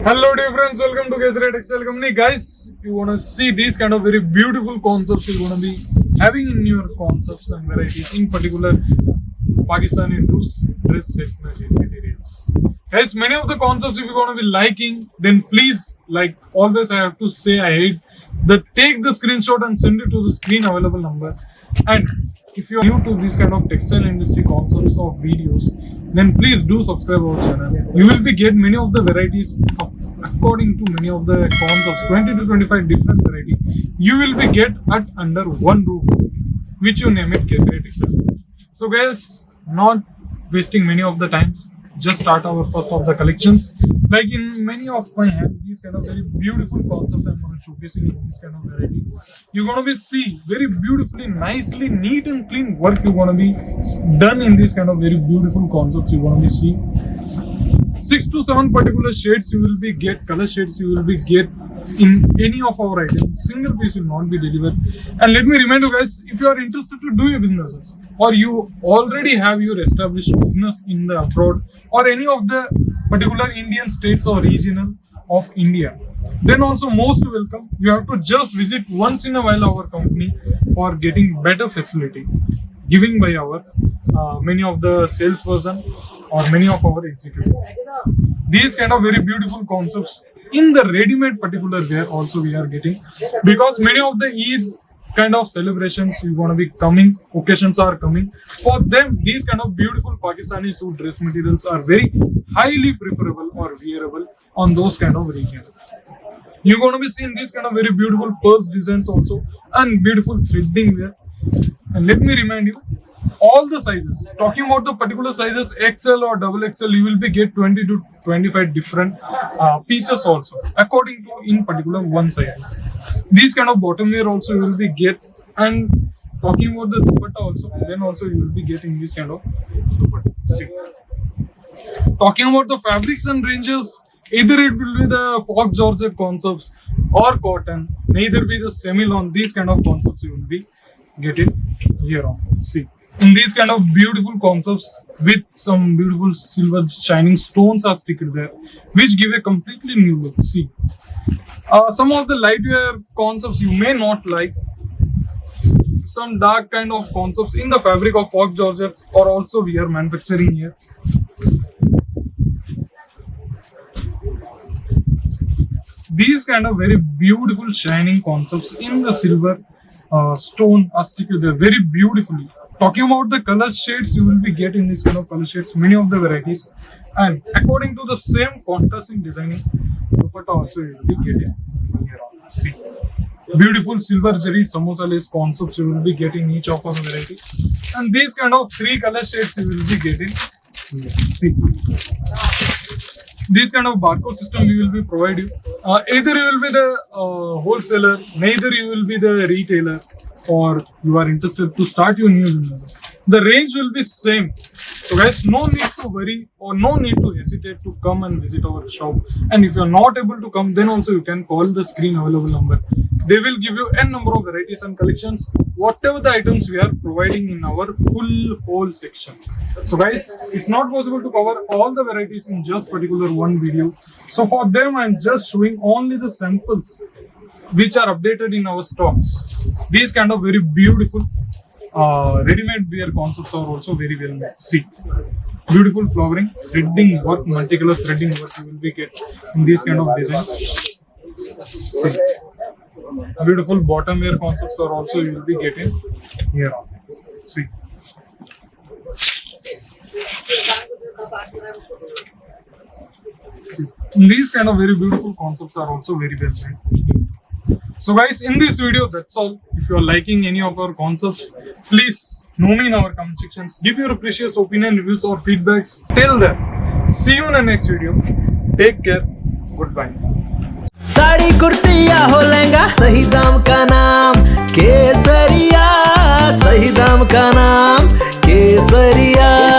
Hello dear friends, welcome to Kesaria Textile Company. Guys, if you want to see these kind of very beautiful concepts you're going to be having in your concepts and varieties, in particular Pakistani dress set materials. Guys, many of the concepts if you're going to be liking, then please, like always I have to say I hate that take the screenshot and send it to the screen available number. And if you are new to this kind of textile industry concepts of videos, then please do subscribe our channel. You will be get many of the varieties according to many of the concepts, 20 to 25 different variety. You will be get at under one roof, which you name it Kesaria Textile. So guys, not wasting many of the times, just start our first of the collections. Like in many of my hand, these kind of very beautiful concepts I'm going to showcase in this kind of variety. You're going to be see very beautifully, nicely, neat and clean work you're going to be done in these kind of very beautiful concepts. You're going to be see 6 to 7 particular shades you will be get, color shades you will be get in any of our items. Single piece will not be delivered. And let me remind you guys, if you are interested to do your businesses or you already have your established business in the abroad or any of the particular Indian states or regional of India, then also most welcome. You have to just visit once in a while our company for getting better facility giving by our many of the salesperson or many of our executives. These kind of very beautiful concepts in the ready-made particular wear also we are getting, because many of the Eid kind of celebrations you want to be coming, occasions are coming. For them, these kind of beautiful Pakistani suit dress materials are very highly preferable or wearable on those kind of regions. You're going to be seeing these kind of very beautiful purse designs also and beautiful threading wear. And let me remind you, all the sizes, talking about the particular sizes XL or XXL, you will be get 20 to 25 different pieces also according to in particular one size. These kind of bottom wear also you will be get, and talking about the dupatta also, then also you will be getting this kind of dupatta. See, talking about the fabrics and ranges, either it will be the fox georgette concepts or cotton, neither be the semi-lawn. These kind of concepts you will be getting here on. See, in these kind of beautiful concepts with some beautiful silver shining stones are sticked there, which give a completely new look. See, some of the light wear concepts you may not like, some dark kind of concepts in the fabric of fox georgettes or also we are manufacturing here. These kind of very beautiful shining concepts in the silver stone are sticked there very beautifully. Talking about the color shades, you will be getting this kind of color shades, many of the varieties, and according to the same contrasting designing, dupatta also you will be getting here on. See, beautiful silver jari samosa lace concepts you will be getting each of our variety, and these kind of 3 color shades you will be getting here. See, this kind of barcode system we will be provide you. Either you will be the wholesaler, neither you will be the retailer, or you are interested to start your new business. The range will be same. So guys, no need to worry or no need to hesitate to come and visit our shop. And if you are not able to come, then also you can call the screen available number. They will give you n number of varieties and collections, whatever the items we are providing in our full whole section. So guys, it's not possible to cover all the varieties in just particular one video. So for them, I'm just showing only the samples which are updated in our stocks. These kind of very beautiful ready-made wear concepts are also very well made. See, beautiful flowering, threading work, multicolor threading work you will be get in these kind of designs. See, beautiful bottom wear concepts are also you will be getting here on. See, these kind of very beautiful concepts are also very well made. So guys, in this video, that's all. If you are liking any of our concepts, please know me in our comment sections. Give your precious opinion, reviews or feedbacks. Till then, see you in the next video. Take care. Goodbye. Sari kurti या हो लहंगा, सही दाम का नाम केसरिया, सही दाम का नाम केसरिया।